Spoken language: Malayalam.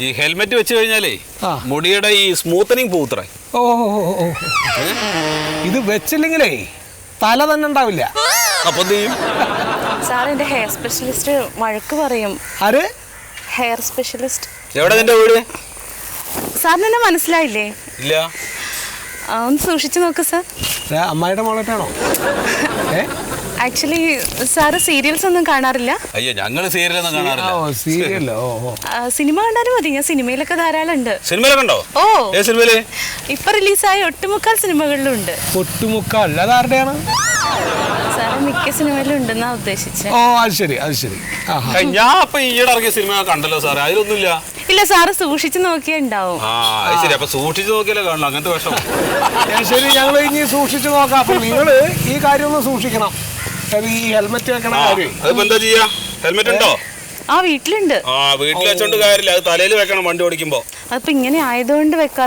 ഈ ഹെൽമെറ്റ് വെച്ച് കഴിഞ്ഞാലേ മുടിയുടെ ഈ സ്മൂത്തനിങ് പോത്രേ. ഓ ഇത് വെച്ചില്ലെങ്കിലേ തല തന്നെ ഉണ്ടാവില്ല. അപ്പൊ സാർ എന്റെ ഹെയർ സ്പെഷ്യലിസ്റ്റ് വഴക്ക് പറയും. ആര്? Hair specialist. എവിടെ നിന്റെ വീട്? സാറിന് എന്നെ മനസ്സിലായില്ലേ? ഇല്ല. ഒന്ന് സൂക്ഷിച്ചു നോക്ക് സാർ. അമ്മായിയുടെ മോളറ്റാണോ? ആക്ച്വലി സാറ് സീരിയൽസ് ഒന്നും കാണാറില്ല? അയ്യോ, ഞങ്ങള് സീരിയലൊന്നും കാണാറില്ല. സിനിമ കണ്ടാലും മതി, ഞാൻ സിനിമയിലൊക്കെ ധാരാളം ഉണ്ട്. സിനിമയിലൊക്കെ ഉണ്ടോ? ഓ, സിനിമയില് ഇപ്പൊ റിലീസായ ഒട്ടുമുക്കാൽ സിനിമകളിലും ഉണ്ട്. ഒട്ടുമുക്കാൽ അതാരുടെയാണ്? സാറ് മിക്ക സിനിമയിലും ഉണ്ടെന്നാ ഉദ്ദേശിച്ചത്. ഓ അത് ശരി അത് ശരി. ഞാൻ അപ്പൊ ഈയിടെ ഇറങ്ങിയ സിനിമ കണ്ടല്ലോ സാറേ, അതിലൊന്നുമില്ല. ഇല്ല, സാറ് സൂക്ഷിച്ചു നോക്കിയാ ഉണ്ടാവും. ശരി, അപ്പൊ സൂക്ഷിച്ചു നോക്കിയാലേ കാണണം അങ്ങനത്തെ വിഷമം. ശരി, ഞങ്ങൾ ഇനി സൂക്ഷിച്ചു നോക്കാം. അപ്പൊ നിങ്ങള് ഈ കാര്യം ഒന്ന് സൂക്ഷിക്കണം. ഈ ഹെൽമെറ്റ് വെക്കണ കാര്യം. അതിപ്പോ എന്താ ചെയ്യാ? ഹെൽമെറ്റ് ഉണ്ടോ? വീട്ടിലുണ്ട്. വീട്ടിൽ വെച്ചോണ്ട് കാര്യമില്ല, അത് തലയിൽ വെക്കണം വണ്ടി ഓടിക്കുമ്പോ. അതിപ്പോ ഇങ്ങനെ ആയതുകൊണ്ട് വെക്കാത്ത